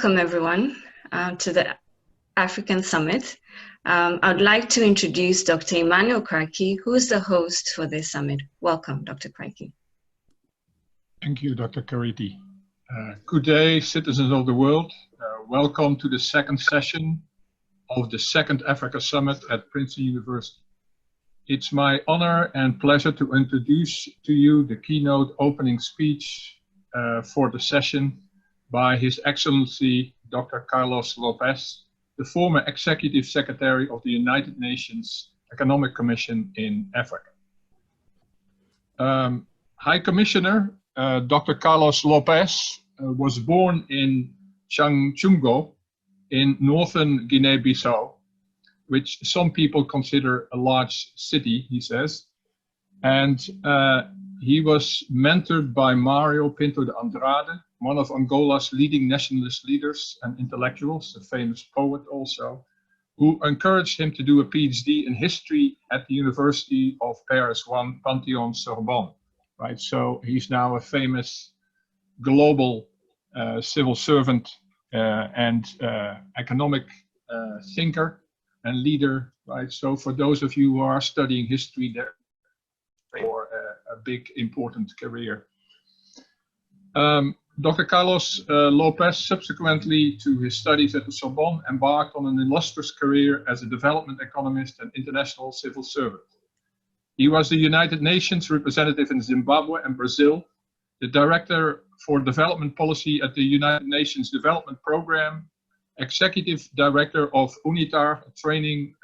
Welcome everyone to the African Summit. I'd like to introduce Dr. Emmanuel Kraki, who is the host for this summit. Welcome, Dr. Kraki. Thank you, Dr. Kariti. Good day, citizens of the world. Welcome to the second session of the second Africa Summit at Princeton University. It's my honor and pleasure to introduce to you the keynote opening speech for the session by His Excellency Dr. Carlos Lopes, the former Executive Secretary of the United Nations Economic Commission in Africa. High Commissioner Dr. Carlos Lopes was born in Changchungo in northern Guinea-Bissau, which some people consider a large city, he says. And he was mentored by Mario Pinto de Andrade, one of Angola's leading nationalist leaders and intellectuals, a famous poet also, who encouraged him to do a PhD in history at the University of Paris 1, Panthéon-Sorbonne, right? So he's now a famous global civil servant and economic thinker and leader, right? So for those of you who are studying history, there for a big important career. Dr. Carlos Lopes, subsequently to his studies at the Sorbonne, embarked on an illustrious career as a development economist and international civil servant. He was the United Nations representative in Zimbabwe and Brazil, the Director for Development Policy at the United Nations Development Programme, Executive Director of UNITAR, a training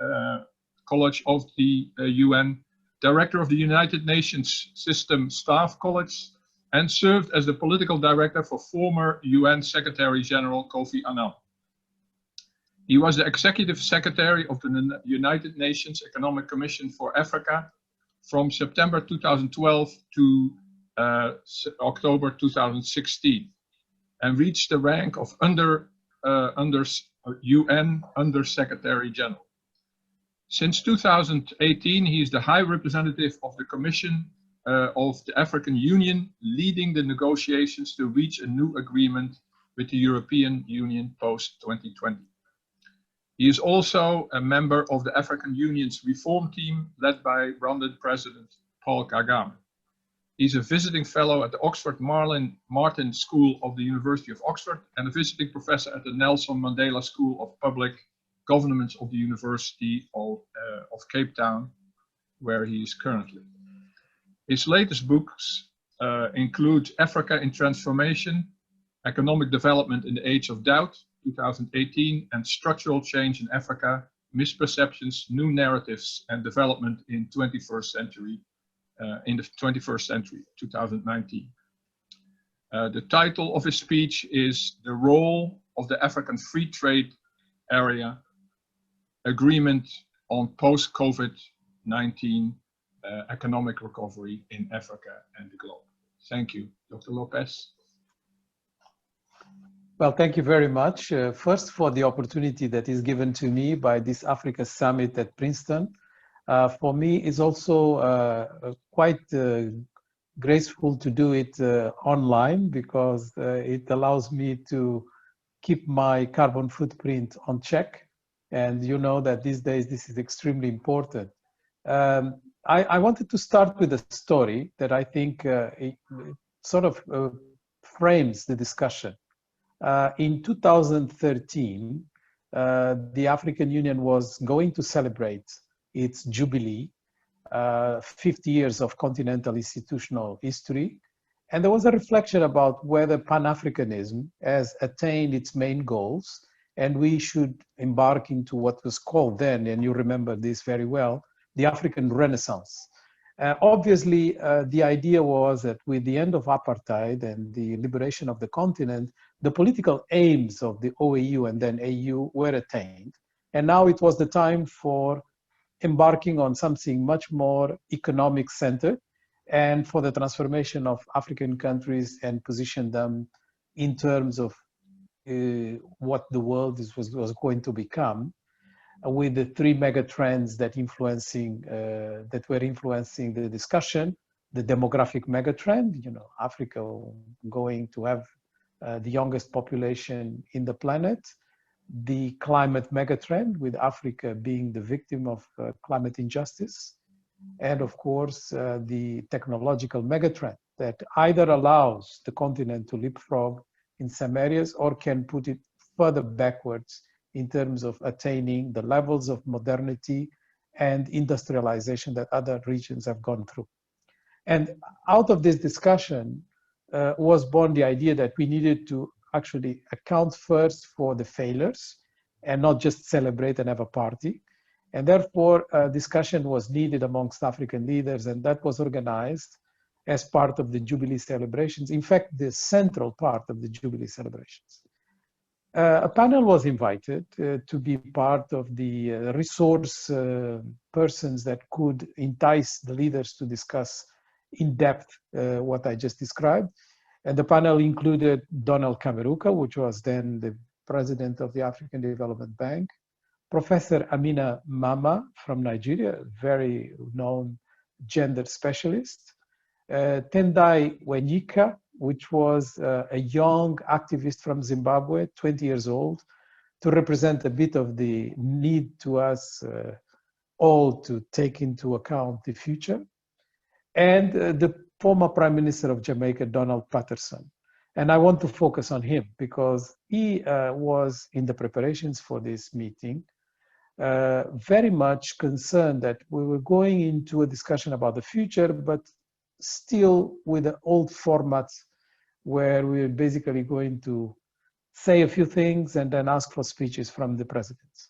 college of the UN, Director of the United Nations System Staff College, and served as the political director for former UN Secretary General Kofi Annan. He was the Executive Secretary of the United Nations Economic Commission for Africa from September 2012 to October 2016, and reached the rank of UN Under Secretary General. Since 2018, he is the High Representative of the Commission of the African Union, leading the negotiations to reach a new agreement with the European Union post-2020. He is also a member of the African Union's reform team led by Rwandan President Paul Kagame. He's a visiting fellow at the Oxford Martin School of the University of Oxford and a visiting professor at the Nelson Mandela School of Public Government of the University of Cape Town, where he is currently. His latest books include Africa in Transformation, Economic Development in the Age of Doubt, 2018, and Structural Change in Africa, Misperceptions, New Narratives, and Development in the 21st Century, 2019. The title of his speech is The Role of the African Free Trade Area Agreement on Post-COVID-19 Economic Recovery in Africa and the Globe. Thank you, Dr. Lopes. Well, thank you very much. First, for the opportunity that is given to me by this Africa Summit at Princeton. For me, it's also quite graceful to do it online because it allows me to keep my carbon footprint on check. And you know that these days this is extremely important. I wanted to start with a story that I think it sort of frames the discussion. In 2013, the African Union was going to celebrate its jubilee, 50 years of continental institutional history. And there was a reflection about whether Pan-Africanism has attained its main goals, and we should embark into what was called then, and you remember this very well, the African Renaissance. Obviously, the idea was that with the end of apartheid and the liberation of the continent, the political aims of the OAU and then AU were attained. And now it was the time for embarking on something much more economic centered and for the transformation of African countries and position them in terms of what the world was going to become, with the three mega trends that were influencing the discussion: the demographic mega trend, Africa going to have the youngest population in the planet, the climate megatrend, with Africa being the victim of climate injustice, and of course, the technological megatrend that either allows the continent to leapfrog in some areas or can put it further backwards in terms of attaining the levels of modernity and industrialization that other regions have gone through. And out of this discussion was born the idea that we needed to actually account first for the failures and not just celebrate and have a party. And therefore, a discussion was needed amongst African leaders, and that was organized as part of the Jubilee celebrations. In fact, the central part of the Jubilee celebrations. A panel was invited to be part of the resource persons that could entice the leaders to discuss in depth what I just described. And the panel included Donald Kaberuka, which was then the president of the African Development Bank, Professor Amina Mama from Nigeria, very known gender specialist, Tendai Wenyika, which was a young activist from Zimbabwe, 20 years old, to represent a bit of the need to us all to take into account the future, and the former Prime Minister of Jamaica, Donald Patterson. And I want to focus on him because he was in the preparations for this meeting very much concerned that we were going into a discussion about the future, but still with the old format where we're basically going to say a few things and then ask for speeches from the presidents.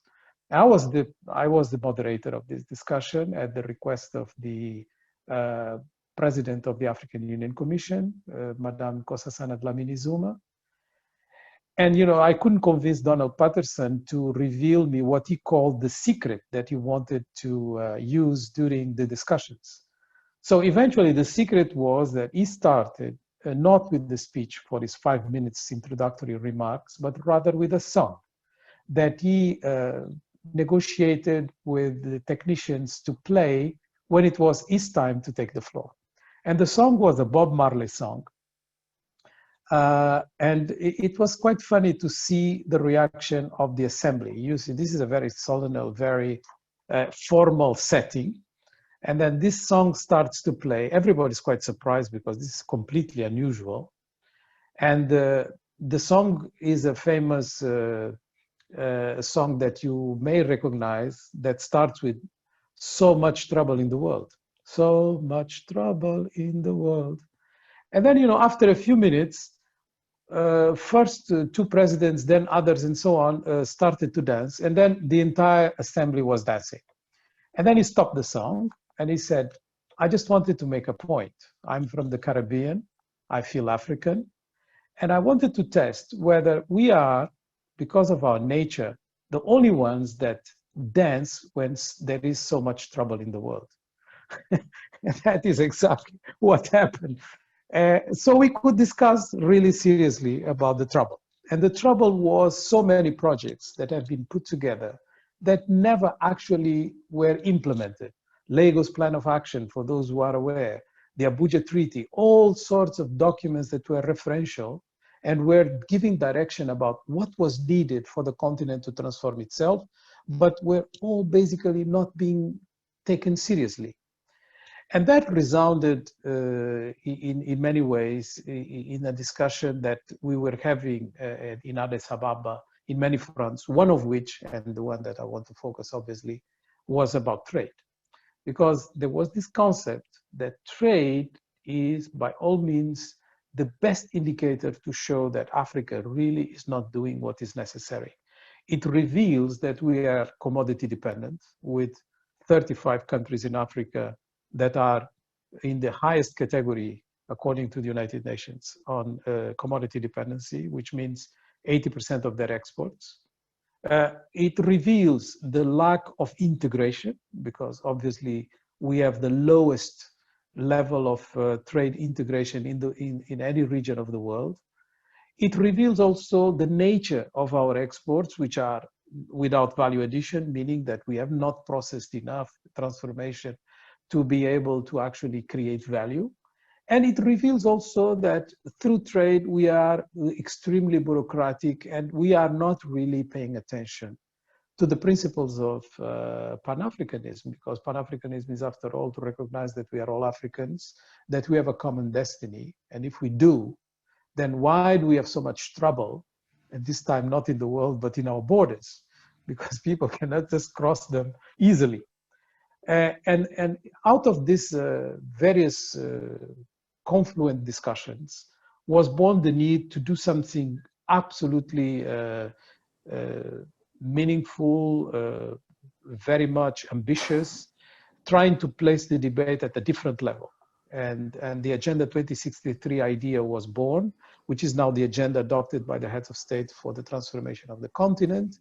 I was the moderator of this discussion at the request of the President of the African Union Commission, Madame Nkosazana Dlamini Zuma. And I couldn't convince Donald Patterson to reveal me what he called the secret that he wanted to use during the discussions. So eventually the secret was that he started not with the speech for his 5 minutes introductory remarks, but rather with a song that he negotiated with the technicians to play when it was his time to take the floor. And the song was a Bob Marley song. And it was quite funny to see the reaction of the assembly. You see, this is a very solemn, very formal setting. And then this song starts to play. Everybody's quite surprised because this is completely unusual. And the song is a famous song that you may recognize that starts with "So much trouble in the world." So much trouble in the world. And then, after a few minutes, first two presidents, then others and so on started to dance. And then the entire assembly was dancing. And then he stopped the song and he said, I just wanted to make a point. I'm from the Caribbean. I feel African. And I wanted to test whether we are, because of our nature, the only ones that dance when there is so much trouble in the world. And that is exactly what happened. So we could discuss really seriously about the trouble. And the trouble was so many projects that have been put together that never actually were implemented. Lagos Plan of Action, for those who are aware, the Abuja Treaty, all sorts of documents that were referential and were giving direction about what was needed for the continent to transform itself, but were all basically not being taken seriously. And that resounded in many ways in a discussion that we were having in Addis Ababa in many fronts, one of which, and the one that I want to focus obviously, was about trade. Because there was this concept that trade is by all means the best indicator to show that Africa really is not doing what is necessary. It reveals that we are commodity dependent, with 35 countries in Africa that are in the highest category, according to the United Nations, on commodity dependency, which means 80% of their exports. It reveals the lack of integration, because obviously we have the lowest level of trade integration in any region of the world. It reveals also the nature of our exports, which are without value addition, meaning that we have not processed enough transformation to be able to actually create value. And it reveals also that through trade, we are extremely bureaucratic and we are not really paying attention to the principles of Pan-Africanism, because Pan-Africanism is, after all, to recognize that we are all Africans, that we have a common destiny. And if we do, then why do we have so much trouble? And this time, not in the world, but in our borders, because people cannot just cross them easily. And out of these various confluent discussions was born the need to do something absolutely meaningful, very much ambitious, trying to place the debate at a different level. And the Agenda 2063 idea was born, which is now the agenda adopted by the heads of state for the transformation of the continent.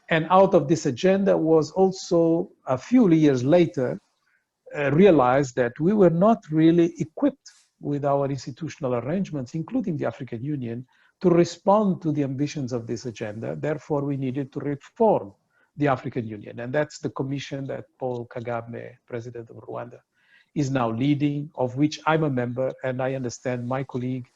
And out of this agenda was also, a few years later, realized that we were not really equipped with our institutional arrangements, including the African Union, to respond to the ambitions of this agenda. Therefore, we needed to reform the African Union. And that's the commission that Paul Kagame, president of Rwanda, is now leading, of which I'm a member, and I understand my colleague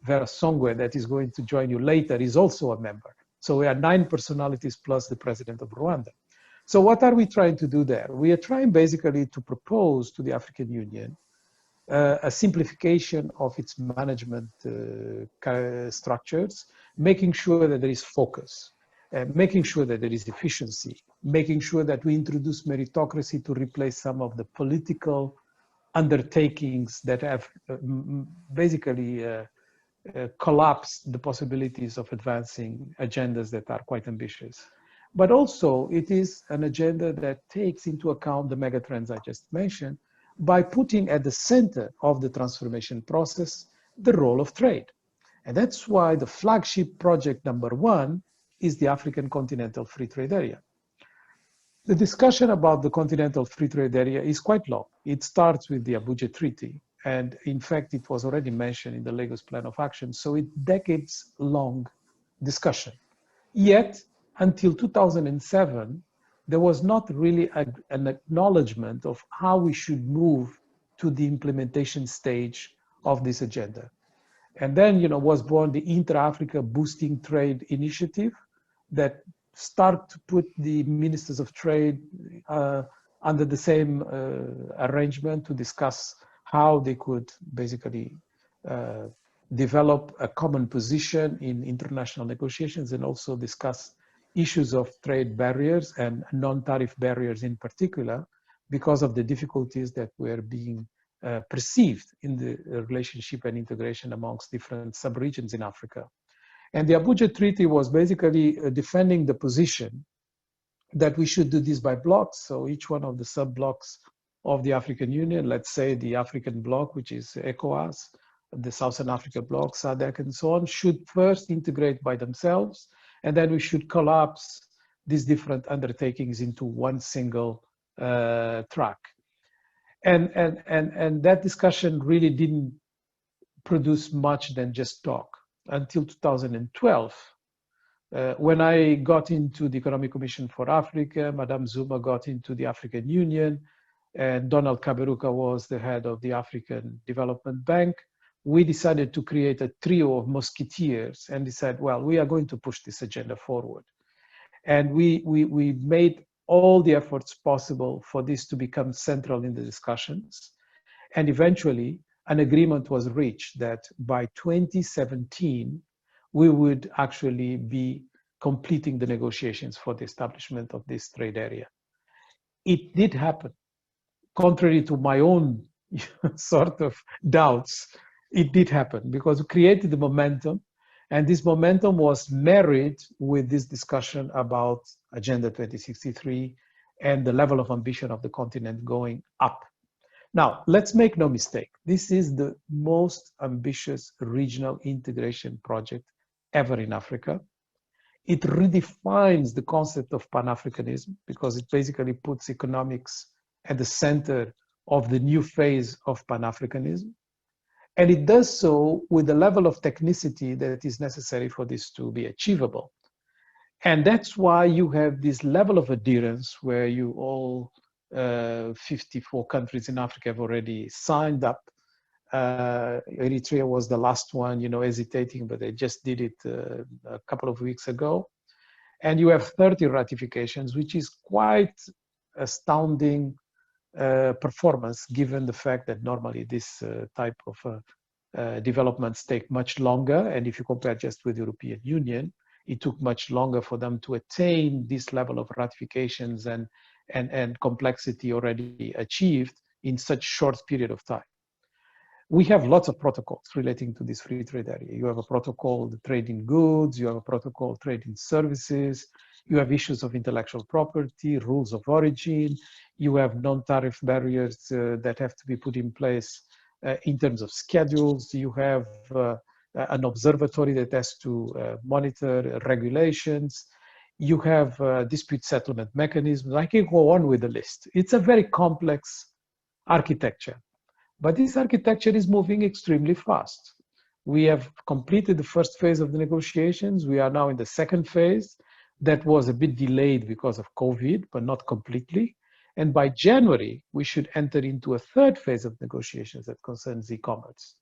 Vera Songwe, that is going to join you later, is also a member. So we are 9 personalities plus the president of Rwanda. So what are we trying to do there? We are trying basically to propose to the African Union a simplification of its management structures, making sure that there is focus, making sure that there is efficiency, making sure that we introduce meritocracy to replace some of the political undertakings that have basically collapsed the possibilities of advancing agendas that are quite ambitious. But also it is an agenda that takes into account the megatrends I just mentioned by putting at the center of the transformation process the role of trade. And that's why the flagship project #1 is the African Continental Free Trade Area. The discussion about the Continental Free Trade Area is quite long. It starts with the Abuja Treaty. And in fact, it was already mentioned in the Lagos Plan of Action. So it's decades-long discussion. Yet, until 2007, there was not really an acknowledgement of how we should move to the implementation stage of this agenda. And then, was born the Inter-Africa Boosting Trade Initiative that start to put the ministers of trade under the same arrangement to discuss how they could basically develop a common position in international negotiations and also discuss issues of trade barriers and non-tariff barriers in particular, because of the difficulties that were being perceived in the relationship and integration amongst different sub-regions in Africa. And the Abuja Treaty was basically defending the position that we should do this by blocks. So each one of the sub-blocks of the African Union, let's say the African bloc, which is ECOWAS, the Southern Africa bloc, SADC, and so on, should first integrate by themselves, and then we should collapse these different undertakings into one single track. And that discussion really didn't produce much than just talk until 2012. When I got into the Economic Commission for Africa, Madame Zuma got into the African Union, and Donald Kaberuka was the head of the African Development Bank, we decided to create a trio of musketeers and decided, well, we are going to push this agenda forward. And we made all the efforts possible for this to become central in the discussions. And eventually, an agreement was reached that by 2017, we would actually be completing the negotiations for the establishment of this trade area. It did happen. Contrary to my own sort of doubts, it did happen because we created the momentum, and this momentum was married with this discussion about Agenda 2063 and the level of ambition of the continent going up. Now, let's make no mistake. This is the most ambitious regional integration project ever in Africa. It redefines the concept of Pan-Africanism because it basically puts economics at the center of the new phase of Pan-Africanism. And it does so with the level of technicity that is necessary for this to be achievable. And that's why you have this level of adherence where you all 54 countries in Africa have already signed up Eritrea was the last one, hesitating, but they just did it a couple of weeks ago. And you have 30 ratifications, which is quite astounding performance, given the fact that normally this type of developments take much longer. And if you compare just with the European Union, it took much longer for them to attain this level of ratifications and complexity already achieved in such short period of time. We have lots of protocols relating to this free trade area. You have a protocol, the trade in goods, you have a protocol, trade in services, you have issues of intellectual property, rules of origin, you have non-tariff barriers that have to be put in place in terms of schedules, you have an observatory that has to monitor regulations, you have dispute settlement mechanisms. I can go on with the list. It's a very complex architecture. But this architecture is moving extremely fast. We have completed the first phase of the negotiations. We are now in the second phase. That was a bit delayed because of COVID, but not completely. And by January, we should enter into a third phase of negotiations that concerns e-commerce.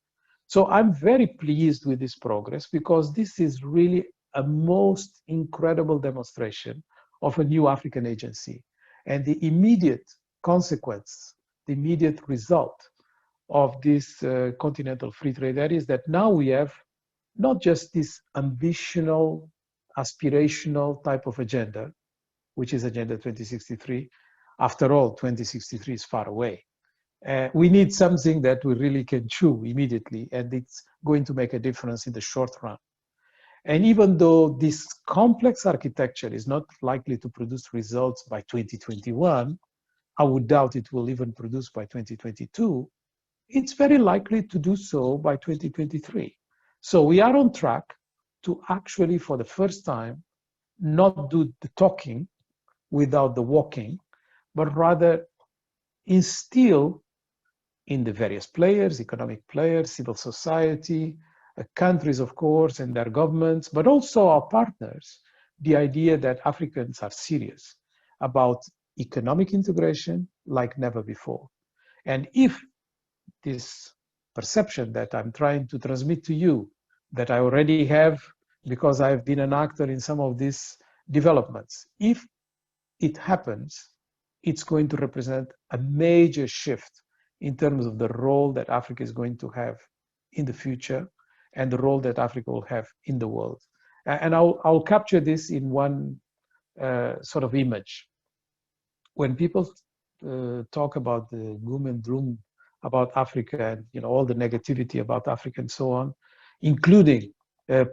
So I'm very pleased with this progress because this is really a most incredible demonstration of a new African agency. And the immediate consequence, the immediate result of this continental free trade areas, that now we have not just this ambitional, aspirational type of agenda, which is Agenda 2063. After all, 2063 is far away. We need something that we really can chew immediately, and it's going to make a difference in the short run. And even though this complex architecture is not likely to produce results by 2021, I would doubt it will even produce by 2022, it's very likely to do so by 2023. So we are on track to actually, for the first time, not do the talking without the walking, but rather instill in the various players, economic players, civil society, countries, of course, and their governments, but also our partners, the idea that Africans are serious about economic integration like never before. And if this perception that I'm trying to transmit to you, that I already have because I've been an actor in some of these developments, if it happens, it's going to represent a major shift in terms of the role that Africa is going to have in the future and the role that Africa will have in the world. And I'll capture this in one sort of image. When people talk about the gloom and doom about Africa and all the negativity about Africa and so on, including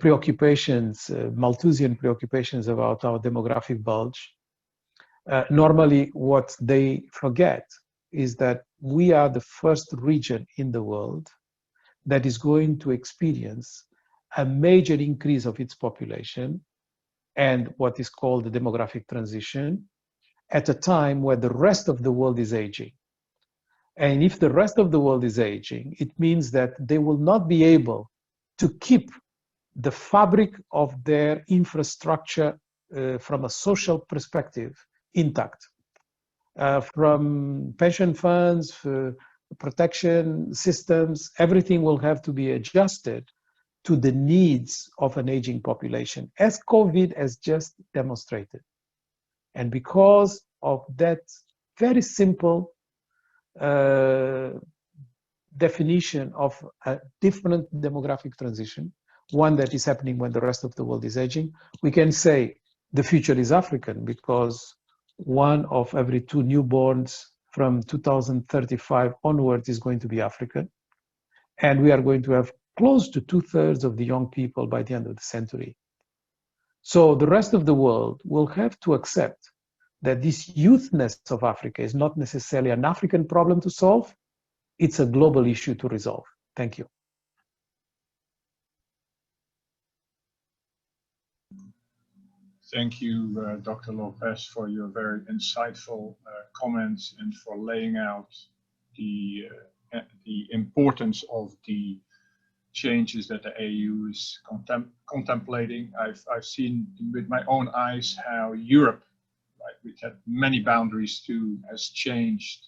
preoccupations, Malthusian preoccupations about our demographic bulge, normally what they forget is that we are the first region in the world that is going to experience a major increase of its population and what is called the demographic transition at a time where the rest of the world is aging. And if the rest of the world is aging, it means that they will not be able to keep the fabric of their infrastructure from a social perspective intact. From pension funds, protection systems, everything will have to be adjusted to the needs of an aging population, as COVID has just demonstrated. And because of that very simple definition of a different demographic transition, one that is happening when the rest of the world is aging, we can say the future is African because one of every two newborns from 2035 onwards is going to be African. And we are going to have close to 2/3 of the young people by the end of the century. So the rest of the world will have to accept that this youthness of Africa is not necessarily an African problem to solve, it's a global issue to resolve. Thank you. Thank you, Dr. Lopes, for your very insightful comments and for laying out the importance of the changes that the AU is contemplating. I've seen with my own eyes how Europe, right, which had many boundaries too, has changed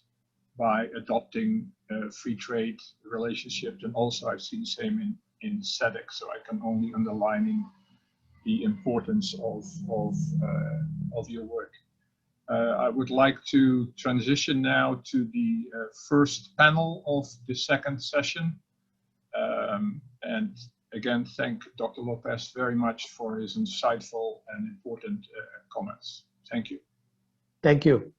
by adopting free trade relationships, and also I've seen the same in SADC. So I can only underlining the importance of your work. I would like to transition now to the first panel of the second session. And again, thank Dr. Lopes very much for his insightful and important comments. Thank you. Thank you.